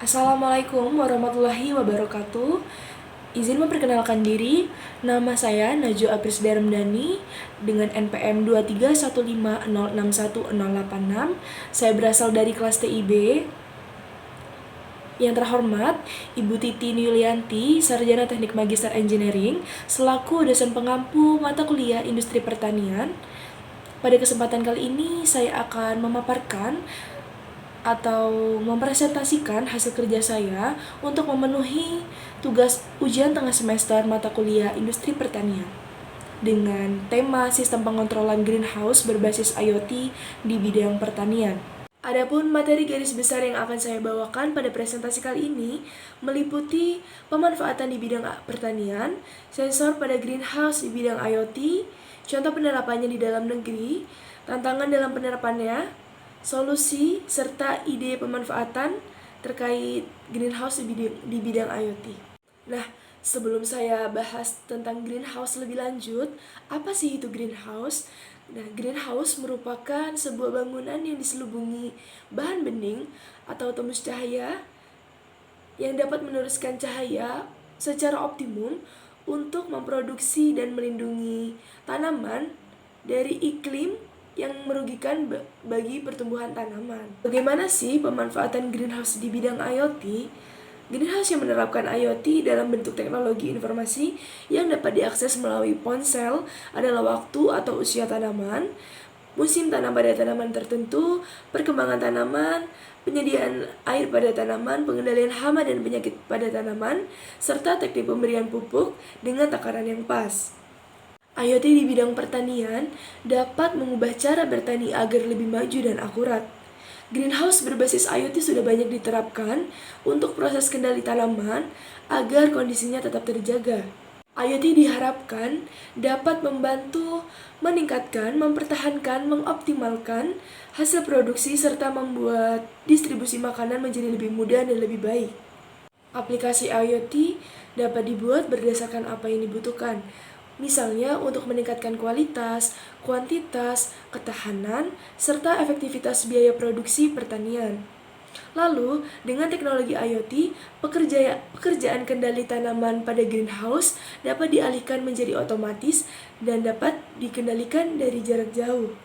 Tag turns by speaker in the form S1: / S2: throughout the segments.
S1: Assalamualaikum warahmatullahi wabarakatuh. Izin memperkenalkan diri, nama saya Najwa Aprisda Ramdhani dengan NPM 231506186. Saya berasal dari kelas TIB. Yang terhormat, Ibu Titi Yulianti, Sarjana Teknik Magister Engineering, selaku dosen pengampu mata kuliah Industri Pertanian. Pada kesempatan kali ini, saya akan memaparkan atau mempresentasikan hasil kerja saya untuk memenuhi tugas ujian tengah semester mata kuliah Industri Pertanian dengan tema sistem pengontrolan greenhouse berbasis IoT di bidang pertanian. Adapun materi garis besar yang akan saya bawakan pada presentasi kali ini meliputi pemanfaatan di bidang pertanian, sensor pada greenhouse di bidang IoT, contoh penerapannya di dalam negeri, tantangan dalam penerapannya, solusi, serta ide pemanfaatan terkait greenhouse di bidang IoT. Nah, sebelum saya bahas tentang greenhouse lebih lanjut, apa sih itu greenhouse? Nah, greenhouse merupakan sebuah bangunan yang diselubungi bahan bening atau tembus cahaya yang dapat meneruskan cahaya secara optimum untuk memproduksi dan melindungi tanaman dari iklim yang merugikan bagi pertumbuhan tanaman. Bagaimana sih pemanfaatan greenhouse di bidang IoT? Greenhouse yang menerapkan IoT dalam bentuk teknologi informasi yang dapat diakses melalui ponsel adalah waktu atau usia tanaman, musim tanam pada tanaman tertentu, perkembangan tanaman, penyediaan air pada tanaman, pengendalian hama dan penyakit pada tanaman, serta teknik pemberian pupuk dengan takaran yang pas. IoT di bidang pertanian dapat mengubah cara bertani agar lebih maju dan akurat. Greenhouse berbasis IoT sudah banyak diterapkan untuk proses kendali tanaman agar kondisinya tetap terjaga. IoT diharapkan dapat membantu meningkatkan, mempertahankan, mengoptimalkan hasil produksi serta membuat distribusi makanan menjadi lebih mudah dan lebih baik. Aplikasi IoT dapat dibuat berdasarkan apa yang dibutuhkan. Misalnya untuk meningkatkan kualitas, kuantitas, ketahanan, serta efektivitas biaya produksi pertanian. Lalu, dengan teknologi IoT, pekerjaan kendali tanaman pada greenhouse dapat dialihkan menjadi otomatis dan dapat dikendalikan dari jarak jauh.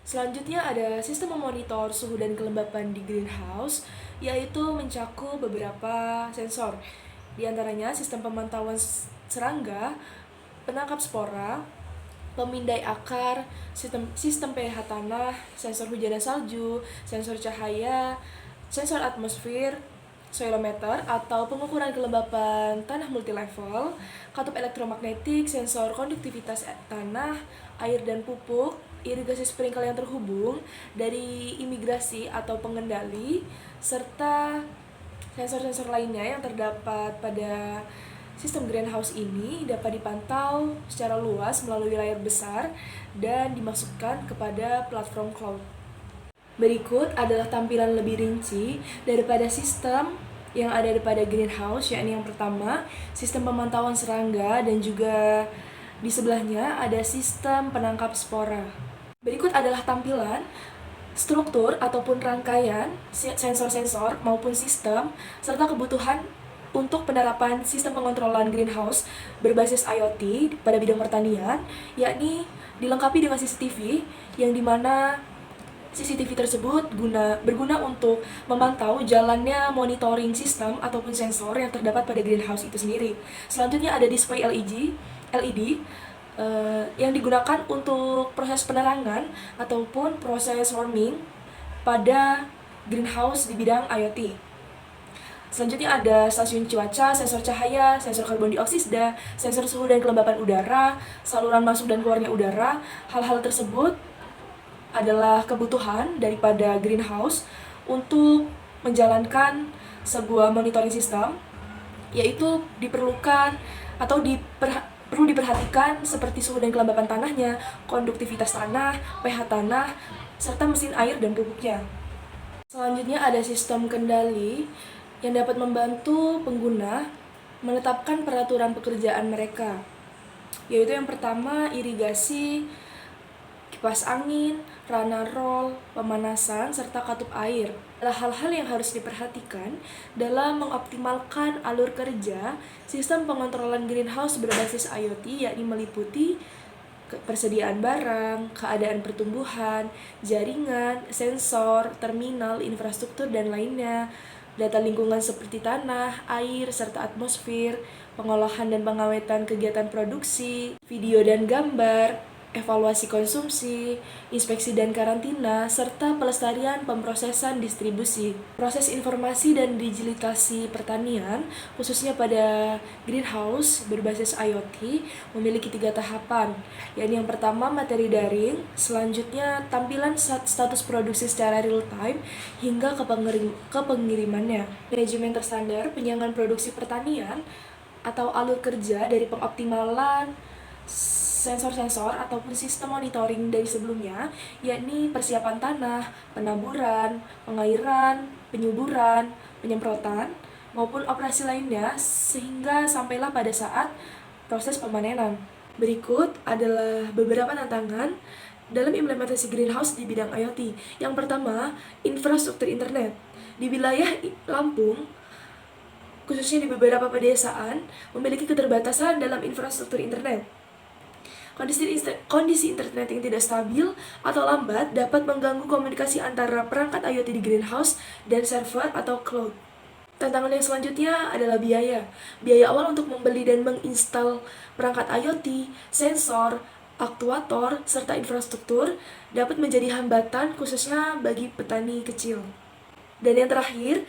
S1: Selanjutnya ada sistem memonitor suhu dan kelembapan di greenhouse, yaitu mencakup beberapa sensor. Di antaranya sistem pemantauan serangga, penangkap spora, pemindai akar, sistem pH tanah, sensor hujan dan salju, sensor cahaya, sensor atmosfer, soilometer atau pengukuran kelembapan tanah multilevel, katup elektromagnetik, sensor konduktivitas tanah, air dan pupuk, irigasi sprinkler yang terhubung dari imigrasi atau pengendali, serta sensor-sensor lainnya yang terdapat pada sistem greenhouse ini dapat dipantau secara luas melalui layar besar dan dimasukkan kepada platform cloud. Berikut adalah tampilan lebih rinci daripada sistem yang ada pada greenhouse, yakni yang pertama, sistem pemantauan serangga dan juga di sebelahnya ada sistem penangkap spora. Berikut adalah tampilan struktur ataupun rangkaian sensor-sensor maupun sistem serta kebutuhan untuk penerapan sistem pengontrolan greenhouse berbasis IoT pada bidang pertanian, yakni dilengkapi dengan CCTV yang dimana CCTV tersebut berguna untuk memantau jalannya monitoring sistem ataupun sensor yang terdapat pada greenhouse itu sendiri. Selanjutnya ada display LED yang digunakan untuk proses penerangan ataupun proses warming pada greenhouse di bidang IoT. Selanjutnya ada stasiun cuaca, sensor cahaya, sensor karbon dioksida, sensor suhu dan kelembapan udara, saluran masuk dan keluarnya udara. Hal-hal tersebut adalah kebutuhan daripada greenhouse untuk menjalankan sebuah monitoring system, yaitu diperlukan atau perlu diperhatikan seperti suhu dan kelembapan tanahnya, konduktivitas tanah, pH tanah, serta mesin air dan pupuknya. Selanjutnya ada sistem kendali yang dapat membantu pengguna menetapkan peraturan pekerjaan mereka, yaitu yang pertama irigasi kipas angin, runner roll, pemanasan, serta katup air. Adalah hal-hal yang harus diperhatikan dalam mengoptimalkan alur kerja sistem pengontrolan greenhouse berbasis IoT, yakni meliputi persediaan barang, keadaan pertumbuhan, jaringan, sensor, terminal, infrastruktur, dan lainnya, data lingkungan seperti tanah, air, serta atmosfer, pengolahan dan pengawetan kegiatan produksi, video dan gambar, evaluasi konsumsi, inspeksi dan karantina, serta pelestarian pemrosesan distribusi. Proses informasi dan digitalisasi pertanian, khususnya pada greenhouse berbasis IoT, memiliki 3 tahapan, yakni yang pertama materi daring, selanjutnya tampilan status produksi secara real time, hingga ke pengirimannya. Manajemen terstandar penyiapan produksi pertanian atau alur kerja dari pengoptimalan sensor-sensor ataupun sistem monitoring dari sebelumnya, yakni persiapan tanah, penaburan, pengairan, penyuburan, penyemprotan, maupun operasi lainnya, sehingga sampailah pada saat proses pemanenan. Berikut adalah beberapa tantangan dalam implementasi greenhouse di bidang IoT. Yang pertama, infrastruktur internet. Di wilayah Lampung, khususnya di beberapa pedesaan, memiliki keterbatasan dalam infrastruktur internet. Kondisi internet yang tidak stabil atau lambat dapat mengganggu komunikasi antara perangkat IoT di greenhouse dan server atau cloud. Tantangan yang selanjutnya adalah biaya. Biaya awal untuk membeli dan menginstal perangkat IoT, sensor, aktuator, serta infrastruktur dapat menjadi hambatan khususnya bagi petani kecil. Dan yang terakhir,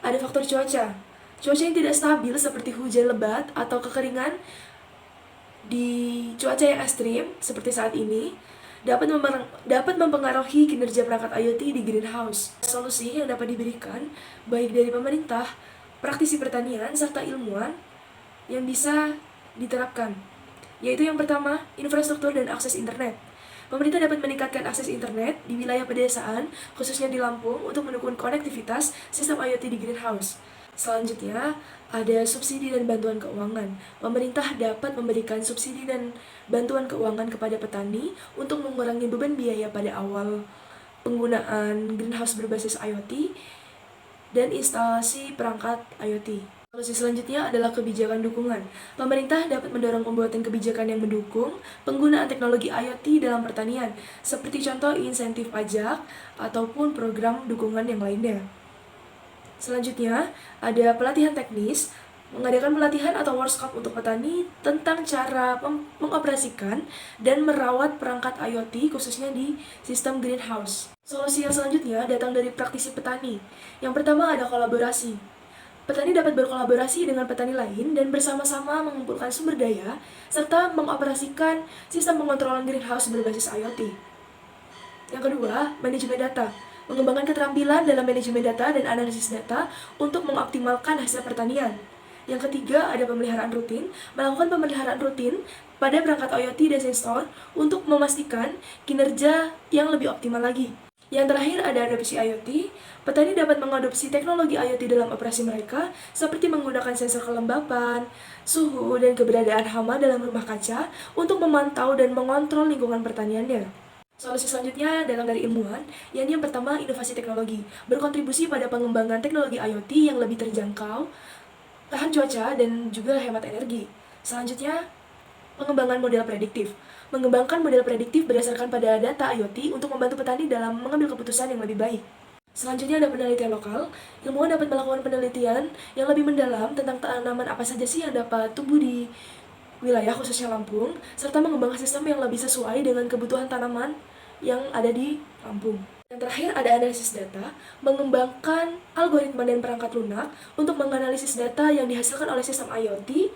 S1: ada faktor cuaca. Cuaca yang tidak stabil seperti hujan lebat atau kekeringan di cuaca yang ekstrim seperti saat ini dapat mempengaruhi kinerja perangkat IoT di greenhouse. Solusi yang dapat diberikan baik dari pemerintah, praktisi pertanian, serta ilmuwan yang bisa diterapkan, yaitu yang pertama, infrastruktur dan akses internet. Pemerintah dapat meningkatkan akses internet di wilayah pedesaan, khususnya di Lampung, untuk mendukung konektivitas sistem IoT di greenhouse. Selanjutnya, ada subsidi dan bantuan keuangan. Pemerintah dapat memberikan subsidi dan bantuan keuangan kepada petani untuk mengurangi beban biaya pada awal penggunaan greenhouse berbasis IoT dan instalasi perangkat IoT. Solusi selanjutnya adalah kebijakan dukungan. Pemerintah dapat mendorong pembuatan kebijakan yang mendukung penggunaan teknologi IoT dalam pertanian, seperti contoh insentif pajak ataupun program dukungan yang lainnya. Selanjutnya, ada pelatihan teknis, mengadakan pelatihan atau workshop untuk petani tentang cara mengoperasikan dan merawat perangkat IoT khususnya di sistem greenhouse. Solusi yang selanjutnya datang dari praktisi petani. Yang pertama ada kolaborasi. Petani dapat berkolaborasi dengan petani lain dan bersama-sama mengumpulkan sumber daya serta mengoperasikan sistem pengontrolan greenhouse berbasis IoT. Yang kedua, manajemen data. Mengembangkan keterampilan dalam manajemen data dan analisis data untuk mengoptimalkan hasil pertanian. Yang ketiga, ada pemeliharaan rutin. Melakukan pemeliharaan rutin pada perangkat IoT dan sensor untuk memastikan kinerja yang lebih optimal lagi. Yang terakhir, ada adopsi IoT. Petani dapat mengadopsi teknologi IoT dalam operasi mereka, seperti menggunakan sensor kelembapan, suhu, dan keberadaan hama dalam rumah kaca untuk memantau dan mengontrol lingkungan pertaniannya. Solusi selanjutnya datang dari ilmuwan, yakni yang pertama, inovasi teknologi, berkontribusi pada pengembangan teknologi IoT yang lebih terjangkau, tahan cuaca, dan juga hemat energi. Selanjutnya, pengembangan model prediktif. Mengembangkan model prediktif berdasarkan pada data IoT untuk membantu petani dalam mengambil keputusan yang lebih baik. Selanjutnya ada penelitian lokal. Ilmuwan dapat melakukan penelitian yang lebih mendalam tentang tanaman apa saja sih yang dapat tumbuh di wilayah khususnya Lampung, serta mengembangkan sistem yang lebih sesuai dengan kebutuhan tanaman yang ada di Lampung. Yang terakhir ada analisis data, mengembangkan algoritma dan perangkat lunak untuk menganalisis data yang dihasilkan oleh sistem IoT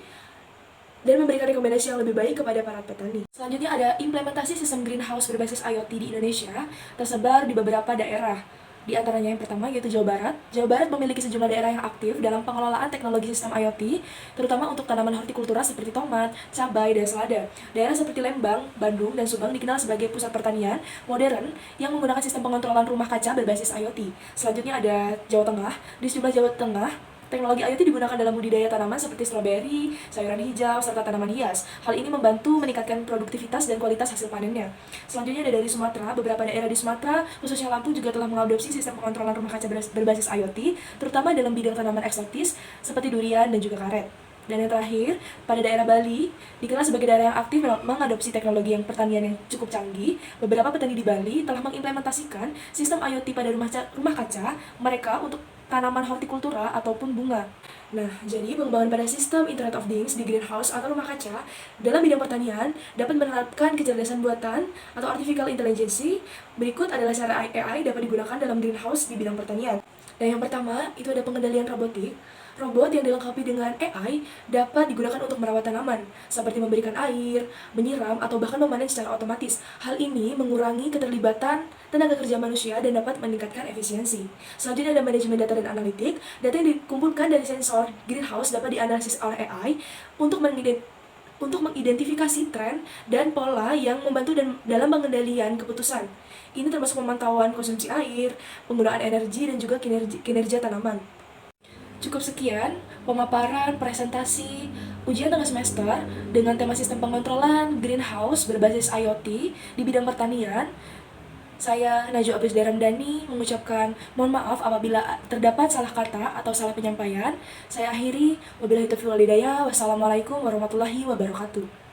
S1: dan memberikan rekomendasi yang lebih baik kepada para petani. Selanjutnya ada implementasi sistem greenhouse berbasis IoT di Indonesia, tersebar di beberapa daerah. Di antaranya yang pertama yaitu Jawa Barat. Jawa Barat memiliki sejumlah daerah yang aktif dalam pengelolaan teknologi sistem IoT, terutama untuk tanaman hortikultura seperti tomat, cabai, dan selada. Daerah seperti Lembang, Bandung, dan Subang dikenal sebagai pusat pertanian modern yang menggunakan sistem pengontrolan rumah kaca berbasis IoT. Selanjutnya ada Jawa Tengah. Di sejumlah Jawa Tengah, Teknologi IoT digunakan dalam budidaya tanaman seperti stroberi, sayuran hijau, serta tanaman hias. Hal ini membantu meningkatkan produktivitas dan kualitas hasil panennya. Selanjutnya ada dari Sumatera. Beberapa daerah di Sumatera, khususnya Lampung, juga telah mengadopsi sistem pengontrolan rumah kaca berbasis IoT, terutama dalam bidang tanaman eksotis seperti durian dan juga karet. Dan yang terakhir, pada daerah Bali, dikenal sebagai daerah yang aktif mengadopsi teknologi yang pertanian yang cukup canggih. Beberapa petani di Bali telah mengimplementasikan sistem IoT pada rumah kaca mereka untuk tanaman hortikultura ataupun bunga. Nah, jadi pengembangan pada sistem Internet of Things di greenhouse atau rumah kaca dalam bidang pertanian dapat menerapkan kecerdasan buatan atau artificial intelligence. Berikut adalah cara AI dapat digunakan dalam greenhouse di bidang pertanian. Dan yang pertama, itu ada pengendalian robotik. Robot yang dilengkapi dengan AI dapat digunakan untuk merawat tanaman, seperti memberikan air, menyiram, atau bahkan memanen secara otomatis. Hal ini mengurangi keterlibatan tenaga kerja manusia dan dapat meningkatkan efisiensi. Selanjutnya ada manajemen data dan analitik. Data yang dikumpulkan dari sensor greenhouse dapat dianalisis oleh AI untuk mengidentifikasi tren dan pola yang membantu dalam pengendalian keputusan. Ini termasuk pemantauan konsumsi air, penggunaan energi, dan juga kinerja tanaman. Cukup sekian pemaparan presentasi ujian tengah semester dengan tema sistem pengontrolan greenhouse berbasis IoT di bidang pertanian. Saya Najwa Aprisda Ramdhani mengucapkan mohon maaf apabila terdapat salah kata atau salah penyampaian. Saya akhiri, wabillahi taufiq wal hidayah. Wassalamualaikum warahmatullahi wabarakatuh.